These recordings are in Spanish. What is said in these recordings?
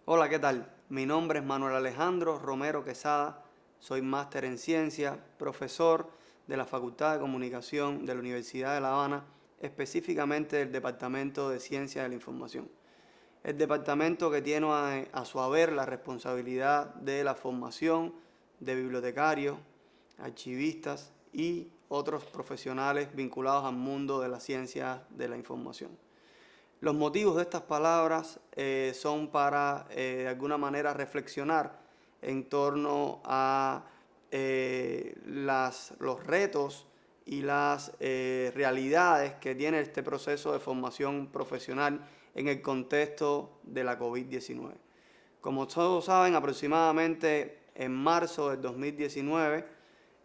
Hola, ¿qué tal? Mi nombre es Manuel Alejandro Romero Quesada, soy máster en ciencia, profesor de la Facultad de Comunicación de la Universidad de La Habana, específicamente del Departamento de Ciencia de la Información. El departamento que tiene a su haber la responsabilidad de la formación de bibliotecarios, archivistas y otros profesionales vinculados al mundo de la ciencia de la información. Los motivos de estas palabras son para, de alguna manera, reflexionar en torno a los retos y las realidades que tiene este proceso de formación profesional en el contexto de la COVID-19. Como todos saben, aproximadamente en marzo del 2019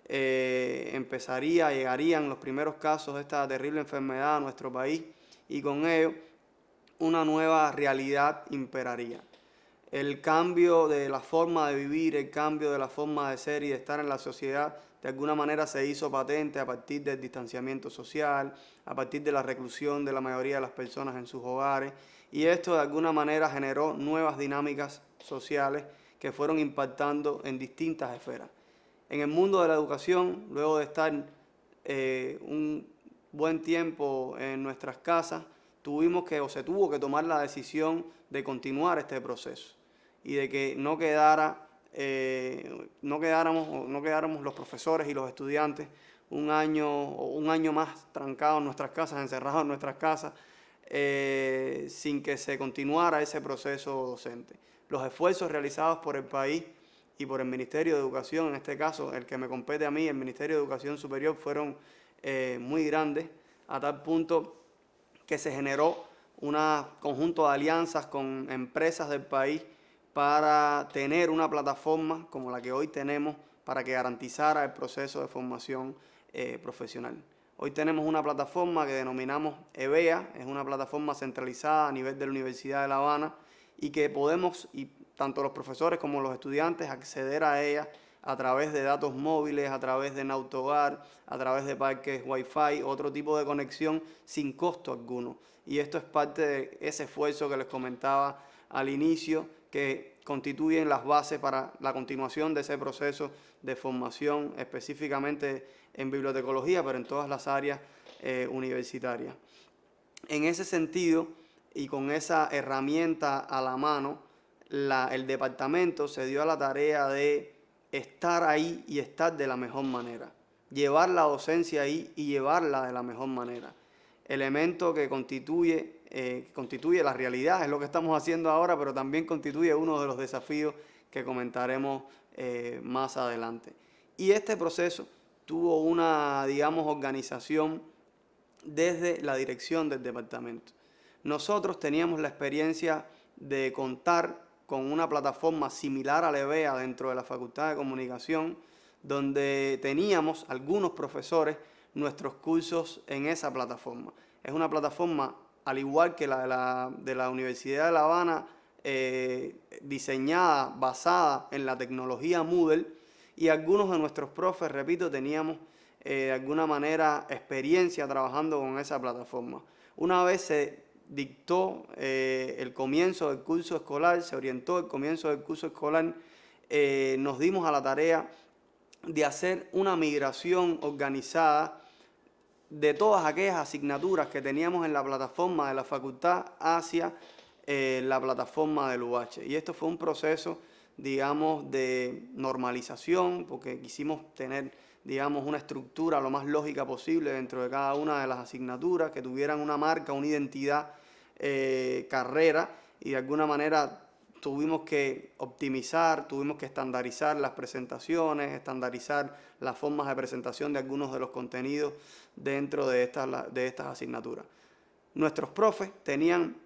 llegarían los primeros casos de esta terrible enfermedad a nuestro país y con ello una nueva realidad imperaría. El cambio de la forma de vivir, el cambio de la forma de ser y de estar en la sociedad, de alguna manera se hizo patente a partir del distanciamiento social, a partir de la reclusión de la mayoría de las personas en sus hogares, y esto de alguna manera generó nuevas dinámicas sociales que fueron impactando en distintas esferas. En el mundo de la educación, luego de estar un buen tiempo en nuestras casas, se tuvo que tomar la decisión de continuar este proceso y de que no quedáramos los profesores y los estudiantes un año más trancados en nuestras casas, encerrados en nuestras casas, sin que se continuara ese proceso docente. Los esfuerzos realizados por el país y por el Ministerio de Educación, en este caso el que me compete a mí, el Ministerio de Educación Superior, fueron muy grandes, a tal punto que se generó un conjunto de alianzas con empresas del país para tener una plataforma como la que hoy tenemos para que garantizara el proceso de formación profesional. Hoy tenemos una plataforma que denominamos EBEA, es una plataforma centralizada a nivel de la Universidad de La Habana y que podemos, y tanto los profesores como los estudiantes, acceder a ella a través de datos móviles, a través de Nautogar, a través de parques Wi-Fi, otro tipo de conexión sin costo alguno. Y esto es parte de ese esfuerzo que les comentaba al inicio, que constituyen las bases para la continuación de ese proceso de formación, específicamente en bibliotecología, pero en todas las áreas universitarias. En ese sentido, y con esa herramienta a la mano, el departamento se dio a la tarea de estar ahí y estar de la mejor manera, llevar la docencia ahí y llevarla de la mejor manera. Elemento que constituye la realidad, es lo que estamos haciendo ahora, pero también constituye uno de los desafíos que comentaremos más adelante. Y este proceso tuvo una, digamos, organización desde la dirección del departamento. Nosotros teníamos la experiencia de contar con una plataforma similar a la EBEA dentro de la Facultad de Comunicación, donde teníamos algunos profesores nuestros cursos en esa plataforma. Es una plataforma, al igual que la de la Universidad de La Habana, diseñada, basada en la tecnología Moodle, y algunos de nuestros profes, repito, teníamos de alguna manera experiencia trabajando con esa plataforma. Una vez se dictó el comienzo del curso escolar, se orientó el comienzo del curso escolar, nos dimos a la tarea de hacer una migración organizada de todas aquellas asignaturas que teníamos en la plataforma de la facultad hacia la plataforma del UH. Y esto fue un proceso, digamos, de normalización, porque quisimos tener, digamos, una estructura lo más lógica posible dentro de cada una de las asignaturas, que tuvieran una marca, una identidad, carrera, y de alguna manera tuvimos que optimizar, tuvimos que estandarizar las presentaciones, estandarizar las formas de presentación de algunos de los contenidos dentro de estas asignaturas. Nuestros profes tenían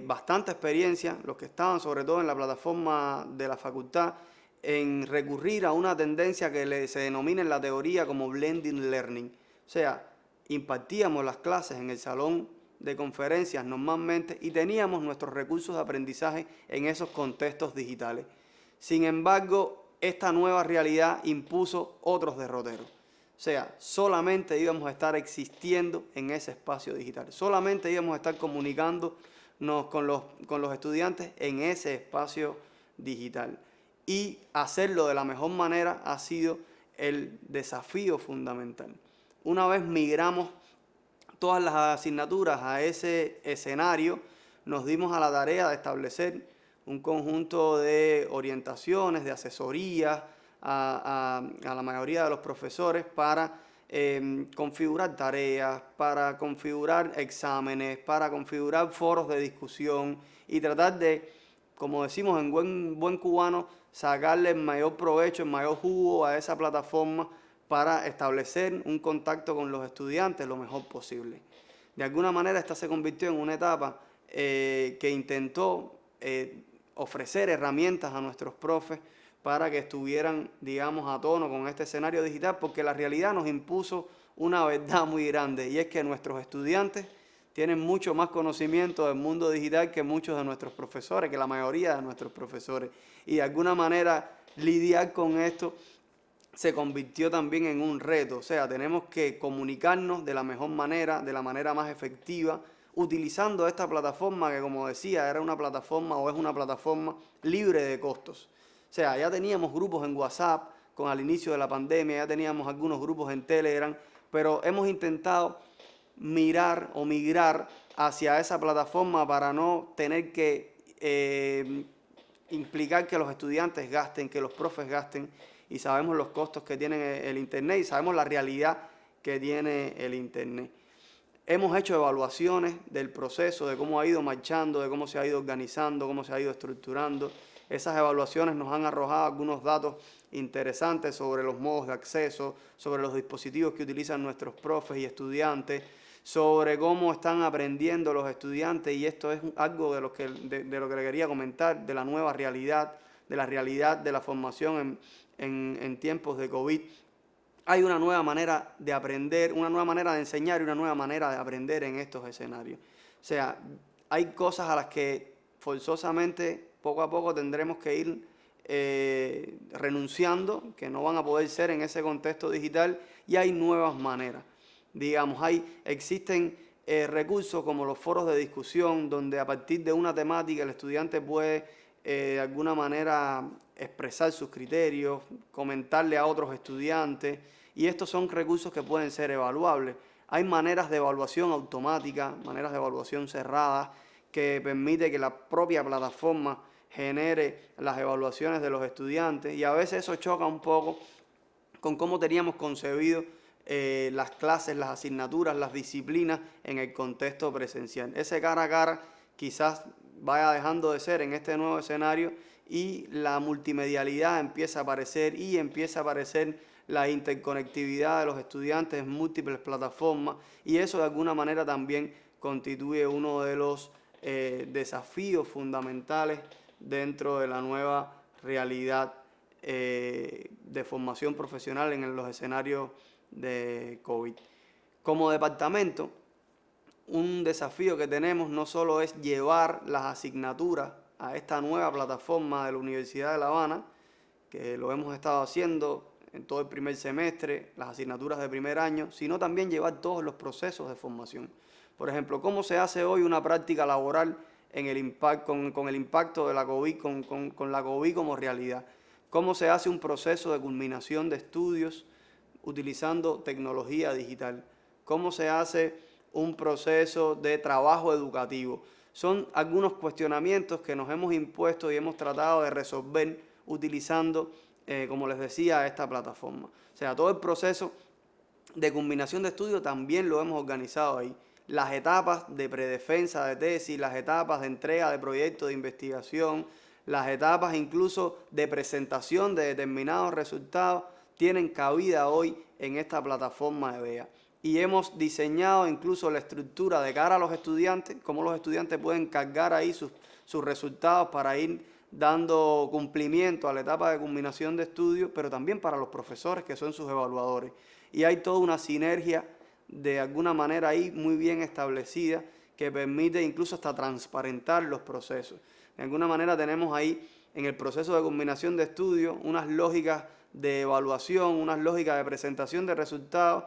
bastante experiencia, los que estaban sobre todo en la plataforma de la facultad, en recurrir a una tendencia que se denomina en la teoría como blended learning. O sea, impartíamos las clases en el salón de conferencias normalmente y teníamos nuestros recursos de aprendizaje en esos contextos digitales. Sin embargo, esta nueva realidad impuso otros derroteros. O sea, solamente íbamos a estar existiendo en ese espacio digital, solamente íbamos a estar comunicando con los estudiantes en ese espacio digital. Y hacerlo de la mejor manera ha sido el desafío fundamental. Una vez migramos todas las asignaturas a ese escenario, nos dimos a la tarea de establecer un conjunto de orientaciones, de asesorías a la mayoría de los profesores para configurar tareas, para configurar exámenes, para configurar foros de discusión y tratar de, como decimos en buen cubano, sacarle el mayor provecho, el mayor jugo a esa plataforma para establecer un contacto con los estudiantes lo mejor posible. De alguna manera esta se convirtió en una etapa que intentó ofrecer herramientas a nuestros profes para que estuvieran, digamos, a tono con este escenario digital, porque la realidad nos impuso una verdad muy grande, y es que nuestros estudiantes tienen mucho más conocimiento del mundo digital que muchos de nuestros profesores, que la mayoría de nuestros profesores. Y de alguna manera lidiar con esto se convirtió también en un reto. O sea, tenemos que comunicarnos de la mejor manera, de la manera más efectiva, utilizando esta plataforma que, como decía, era una plataforma o es una plataforma libre de costos. O sea, ya teníamos grupos en WhatsApp al inicio de la pandemia, ya teníamos algunos grupos en Telegram, pero hemos intentado mirar o migrar hacia esa plataforma para no tener que implicar que los estudiantes gasten, que los profes gasten, y sabemos los costos que tiene el Internet y sabemos la realidad que tiene el Internet. Hemos hecho evaluaciones del proceso, de cómo ha ido marchando, de cómo se ha ido organizando, cómo se ha ido estructurando. Esas evaluaciones nos han arrojado algunos datos interesantes sobre los modos de acceso, sobre los dispositivos que utilizan nuestros profes y estudiantes, sobre cómo están aprendiendo los estudiantes, y esto es algo de lo que le quería comentar, de la nueva realidad, de la realidad de la formación en tiempos de COVID. Hay una nueva manera de aprender, una nueva manera de enseñar y una nueva manera de aprender en estos escenarios. O sea, hay cosas a las que forzosamente poco a poco tendremos que ir renunciando, que no van a poder ser en ese contexto digital, y hay nuevas maneras. Digamos, existen recursos como los foros de discusión, donde a partir de una temática el estudiante puede de alguna manera expresar sus criterios, comentarle a otros estudiantes, y estos son recursos que pueden ser evaluables. Hay maneras de evaluación automática, maneras de evaluación cerradas, que permite que la propia plataforma genere las evaluaciones de los estudiantes, y a veces eso choca un poco con cómo teníamos concebido las clases, las asignaturas, las disciplinas en el contexto presencial. Ese cara a cara quizás vaya dejando de ser en este nuevo escenario, y la multimedialidad empieza a aparecer, y empieza a aparecer la interconectividad de los estudiantes en múltiples plataformas, y eso de alguna manera también constituye uno de los desafíos fundamentales dentro de la nueva realidad de formación profesional en los escenarios de COVID. Como departamento, un desafío que tenemos no solo es llevar las asignaturas a esta nueva plataforma de la Universidad de La Habana, que lo hemos estado haciendo en todo el primer semestre, las asignaturas de primer año, sino también llevar todos los procesos de formación. Por ejemplo, cómo se hace hoy una práctica laboral con el impacto de la COVID, con la COVID como realidad. Cómo se hace un proceso de culminación de estudios utilizando tecnología digital. Cómo se hace un proceso de trabajo educativo. Son algunos cuestionamientos que nos hemos impuesto y hemos tratado de resolver utilizando, como les decía, esta plataforma. O sea, todo el proceso de culminación de estudio también lo hemos organizado ahí. Las etapas de predefensa de tesis, las etapas de entrega de proyectos de investigación, las etapas incluso de presentación de determinados resultados tienen cabida hoy en esta plataforma de BEA. Y hemos diseñado incluso la estructura de cara a los estudiantes, cómo los estudiantes pueden cargar ahí sus resultados para ir dando cumplimiento a la etapa de culminación de estudios, pero también para los profesores que son sus evaluadores. Y hay toda una sinergia de alguna manera ahí muy bien establecida que permite incluso hasta transparentar los procesos. De alguna manera tenemos ahí en el proceso de culminación de estudios unas lógicas de evaluación, unas lógicas de presentación de resultados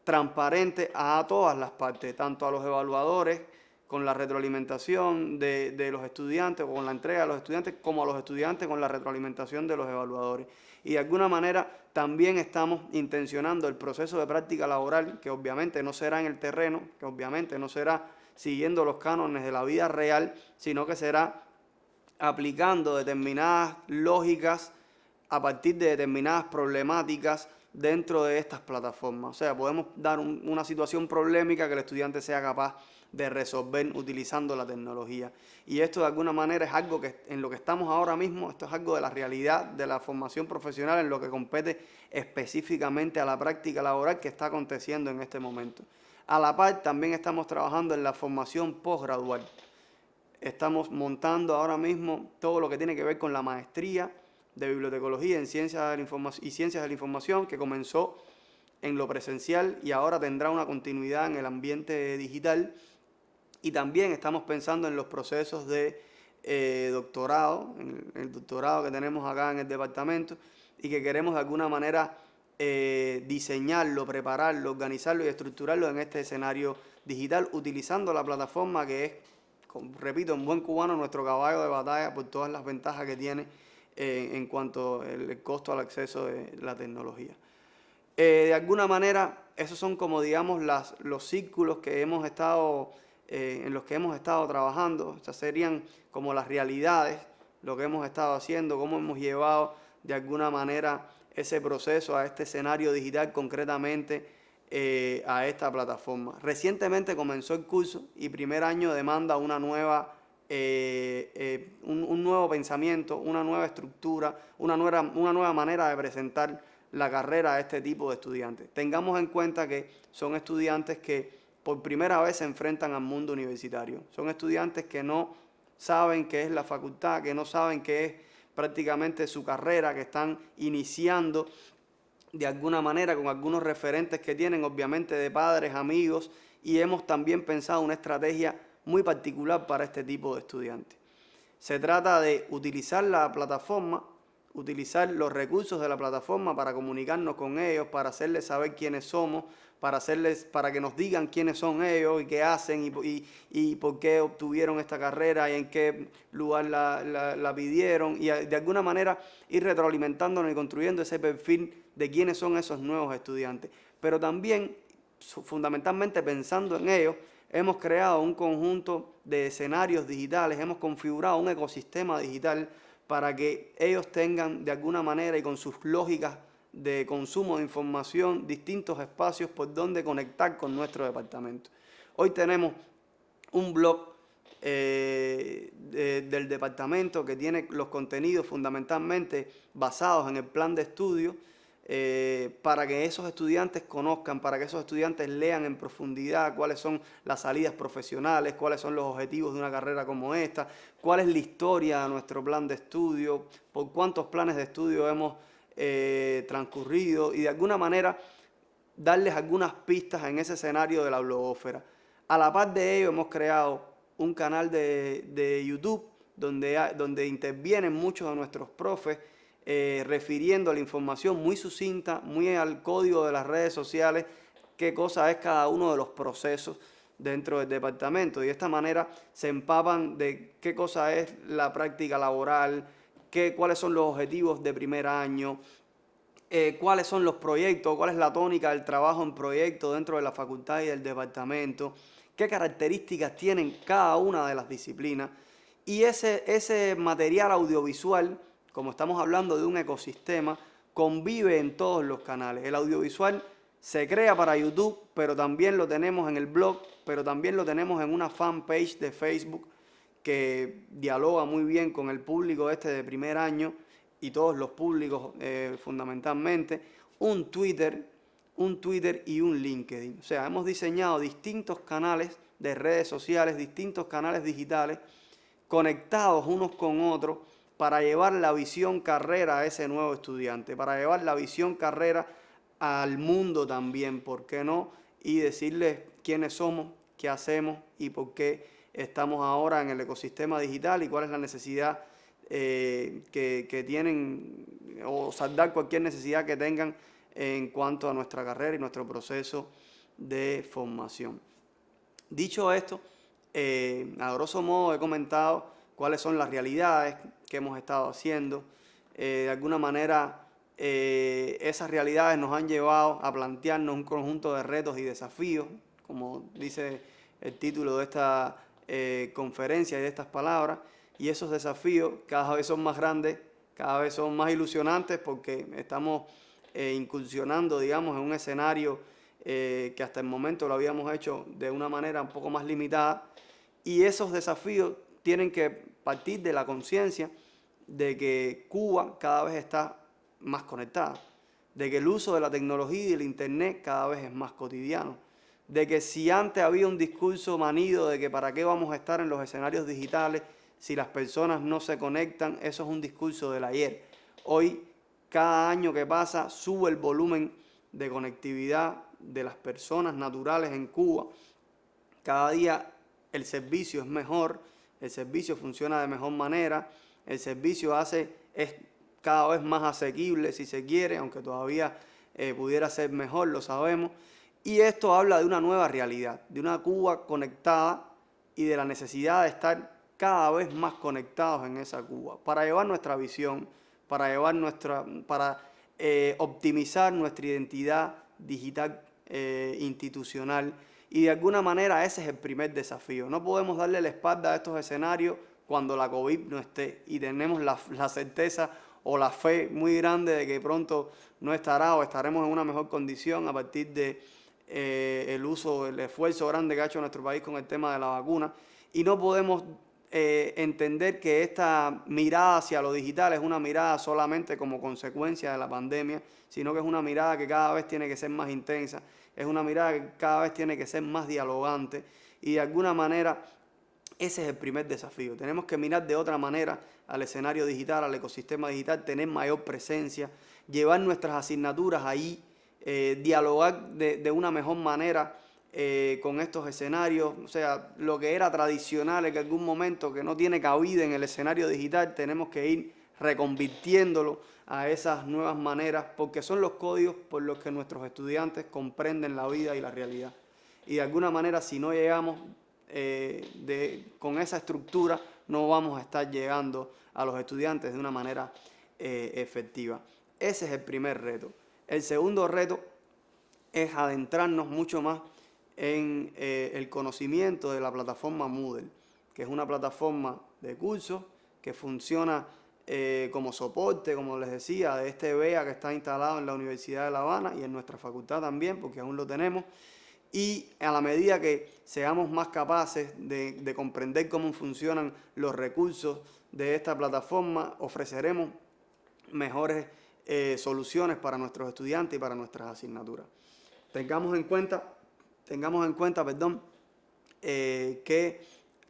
transparentes a todas las partes, tanto a los evaluadores con la retroalimentación de los estudiantes, o con la entrega de los estudiantes, como a los estudiantes con la retroalimentación de los evaluadores. Y de alguna manera también estamos intencionando el proceso de práctica laboral, que obviamente no será en el terreno, que obviamente no será siguiendo los cánones de la vida real, sino que será aplicando determinadas lógicas a partir de determinadas problemáticas dentro de estas plataformas. O sea, podemos dar una situación problemática que el estudiante sea capaz de resolver utilizando la tecnología. Y esto de alguna manera es algo que en lo que estamos ahora mismo, esto es algo de la realidad de la formación profesional en lo que compete específicamente a la práctica laboral que está aconteciendo en este momento. A la par también estamos trabajando en la formación posgradual. Estamos montando ahora mismo todo lo que tiene que ver con la maestría de bibliotecología en ciencias de la información y ciencias de la información, que comenzó en lo presencial y ahora tendrá una continuidad en el ambiente digital. Y también estamos pensando en los procesos de doctorado, en el doctorado que tenemos acá en el departamento, y que queremos de alguna manera diseñarlo, prepararlo, organizarlo y estructurarlo en este escenario digital, utilizando la plataforma que es, repito, en buen cubano, nuestro caballo de batalla por todas las ventajas que tiene en cuanto al costo al acceso de la tecnología. De alguna manera, esos son como, digamos, los círculos que hemos estado, en los que hemos estado trabajando. Estas serían como las realidades, lo que hemos estado haciendo, cómo hemos llevado de alguna manera ese proceso a este escenario digital, concretamente a esta plataforma. Recientemente comenzó el curso y primer año demanda una nueva, un nuevo pensamiento, una nueva estructura, una nueva manera de presentar la carrera a este tipo de estudiantes. Tengamos en cuenta que son estudiantes que por primera vez se enfrentan al mundo universitario. Son estudiantes que no saben qué es la facultad, que no saben qué es prácticamente su carrera, que están iniciando de alguna manera con algunos referentes que tienen, obviamente de padres, amigos, y hemos también pensado una estrategia muy particular para este tipo de estudiantes. Se trata de utilizar la plataforma, utilizar los recursos de la plataforma para comunicarnos con ellos, para hacerles saber quiénes somos, para que nos digan quiénes son ellos y qué hacen y por qué obtuvieron esta carrera y en qué lugar la pidieron, y de alguna manera ir retroalimentándonos y construyendo ese perfil de quiénes son esos nuevos estudiantes. Pero también, fundamentalmente pensando en ellos, hemos creado un conjunto de escenarios digitales, hemos configurado un ecosistema digital para que ellos tengan de alguna manera y con sus lógicas de consumo de información distintos espacios por donde conectar con nuestro departamento. Hoy tenemos un blog del departamento que tiene los contenidos fundamentalmente basados en el plan de estudio, para que esos estudiantes conozcan, para que esos estudiantes lean en profundidad cuáles son las salidas profesionales, cuáles son los objetivos de una carrera como esta, cuál es la historia de nuestro plan de estudio, por cuántos planes de estudio hemos transcurrido, y de alguna manera darles algunas pistas en ese escenario de la blogósfera. A la par de ello hemos creado un canal de YouTube donde intervienen muchos de nuestros profes, refiriendo a la información muy sucinta, muy al código de las redes sociales, qué cosa es cada uno de los procesos dentro del departamento. Y de esta manera se empapan de qué cosa es la práctica laboral, cuáles son los objetivos de primer año, cuáles son los proyectos, cuál es la tónica del trabajo en proyecto dentro de la facultad y del departamento, qué características tienen cada una de las disciplinas. Y ese material audiovisual, como estamos hablando de un ecosistema, convive en todos los canales. El audiovisual se crea para YouTube, pero también lo tenemos en el blog, pero también lo tenemos en una fanpage de Facebook que dialoga muy bien con el público de primer año y todos los públicos fundamentalmente, un Twitter y un LinkedIn. O sea, hemos diseñado distintos canales de redes sociales, distintos canales digitales, conectados unos con otros, para llevar la visión carrera a ese nuevo estudiante, para llevar la visión carrera al mundo también, ¿por qué no? Y decirles quiénes somos, qué hacemos y por qué estamos ahora en el ecosistema digital y cuál es la necesidad que tienen, o saldar cualquier necesidad que tengan en cuanto a nuestra carrera y nuestro proceso de formación. Dicho esto, A grosso modo he comentado cuáles son las realidades que hemos estado haciendo. De alguna manera esas realidades nos han llevado a plantearnos un conjunto de retos y desafíos, como dice el título de esta conferencia y de estas palabras, y esos desafíos cada vez son más grandes, cada vez son más ilusionantes porque estamos incursionando, digamos, en un escenario que hasta el momento lo habíamos hecho de una manera un poco más limitada, y esos desafíos tienen que partir de la conciencia de que Cuba cada vez está más conectada, de que el uso de la tecnología y del internet cada vez es más cotidiano, de que si antes había un discurso manido de que para qué vamos a estar en los escenarios digitales si las personas no se conectan, eso es un discurso del ayer. Hoy, cada año que pasa, sube el volumen de conectividad de las personas naturales en Cuba. Cada día el servicio es mejor, el servicio funciona de mejor manera, el servicio es cada vez más asequible si se quiere, aunque todavía pudiera ser mejor, lo sabemos. Y esto habla de una nueva realidad, de una Cuba conectada y de la necesidad de estar cada vez más conectados en esa Cuba, para llevar nuestra visión, para optimizar nuestra identidad digital institucional, y de alguna manera ese es el primer desafío. No podemos darle la espalda a estos escenarios cuando la COVID no esté y tenemos la certeza o la fe muy grande de que pronto no estará o estaremos en una mejor condición a partir de el esfuerzo grande que ha hecho nuestro país con el tema de la vacuna. Y no podemos entender que esta mirada hacia lo digital es una mirada solamente como consecuencia de la pandemia, sino que es una mirada que cada vez tiene que ser más intensa, es una mirada que cada vez tiene que ser más dialogante, y de alguna manera ese es el primer desafío. Tenemos que mirar de otra manera al escenario digital, al ecosistema digital, tener mayor presencia, llevar nuestras asignaturas ahí, dialogar de una mejor manera con estos escenarios. O sea, lo que era tradicional en algún momento que no tiene cabida en el escenario digital, tenemos que ir reconvirtiéndolo a esas nuevas maneras, porque son los códigos por los que nuestros estudiantes comprenden la vida y la realidad. Y de alguna manera, si no llegamos con esa estructura, no vamos a estar llegando a los estudiantes de una manera efectiva. Ese es el primer reto. El segundo reto es adentrarnos mucho más en el conocimiento de la plataforma Moodle, que es una plataforma de cursos que funciona como soporte, como les decía, de este BEA que está instalado en la Universidad de La Habana y en nuestra facultad también, porque aún lo tenemos. Y a la medida que seamos más capaces de comprender cómo funcionan los recursos de esta plataforma, ofreceremos mejores soluciones para nuestros estudiantes y para nuestras asignaturas. Tengamos en cuenta, que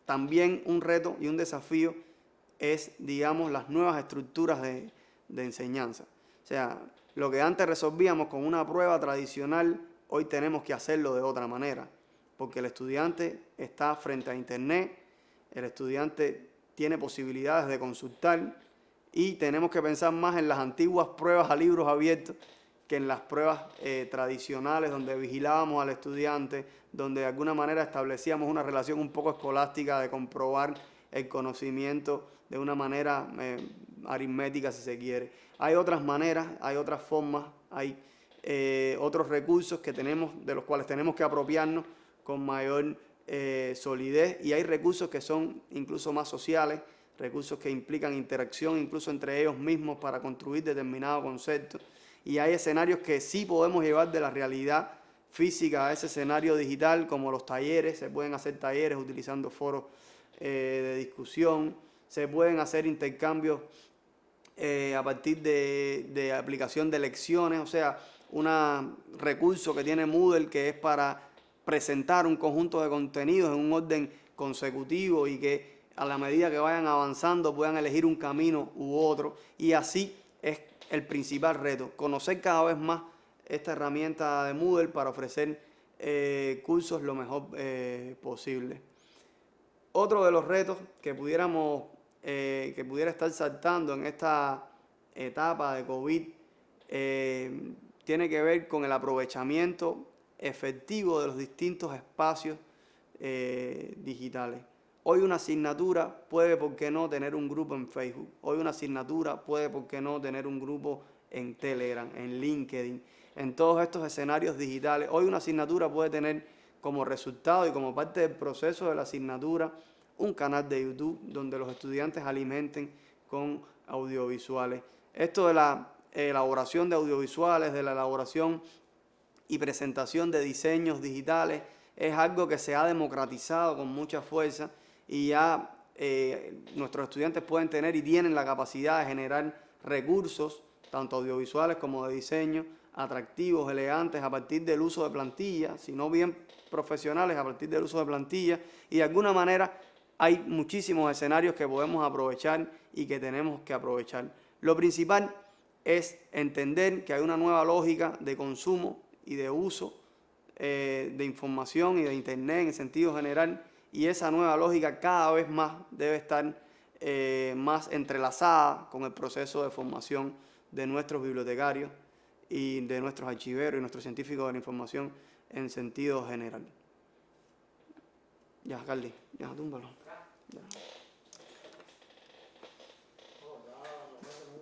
también un reto y un desafío es, digamos, las nuevas estructuras de enseñanza. O sea, lo que antes resolvíamos con una prueba tradicional, hoy tenemos que hacerlo de otra manera, porque el estudiante está frente a internet, el estudiante tiene posibilidades de consultar, y tenemos que pensar más en las antiguas pruebas a libros abiertos que en las pruebas tradicionales, donde vigilábamos al estudiante, donde de alguna manera establecíamos una relación un poco escolástica de comprobar el conocimiento de una manera aritmética, si se quiere. Hay otras maneras, hay otras formas, hay otros recursos de los cuales tenemos que apropiarnos con mayor solidez, y hay recursos que son incluso más sociales, recursos que implican interacción incluso entre ellos mismos para construir determinados conceptos, y hay escenarios que sí podemos llevar de la realidad física a ese escenario digital, como los talleres. Se pueden hacer talleres utilizando foros de discusión, se pueden hacer intercambios a partir de aplicación de lecciones, o sea, un recurso que tiene Moodle que es para presentar un conjunto de contenidos en un orden consecutivo y que a la medida que vayan avanzando puedan elegir un camino u otro, y así es el principal reto, conocer cada vez más esta herramienta de Moodle para ofrecer cursos lo mejor posible. Otro de los retos que pudiera estar saltando en esta etapa de COVID tiene que ver con el aprovechamiento efectivo de los distintos espacios digitales. Hoy una asignatura puede, ¿por qué no?, tener un grupo en Facebook. Hoy una asignatura puede, ¿por qué no?, tener un grupo en Telegram, en LinkedIn, en todos estos escenarios digitales. Hoy una asignatura puede tener como resultado y como parte del proceso de la asignatura un canal de YouTube donde los estudiantes alimenten con audiovisuales. Esto de la elaboración de audiovisuales, de la elaboración y presentación de diseños digitales, es algo que se ha democratizado con mucha fuerza y ya nuestros estudiantes pueden tener y tienen la capacidad de generar recursos, tanto audiovisuales como de diseño, atractivos, elegantes, a partir del uso de plantillas, si no bien profesionales, a partir del uso de plantillas, y de alguna manera hay muchísimos escenarios que podemos aprovechar y que tenemos que aprovechar. Lo principal es entender que hay una nueva lógica de consumo y de uso de información y de Internet en sentido general, y esa nueva lógica cada vez más debe estar más entrelazada con el proceso de formación de nuestros bibliotecarios y de nuestros archiveros y nuestros científicos de la información en sentido general. Ya, Carly, ya, túmbalo. Ya.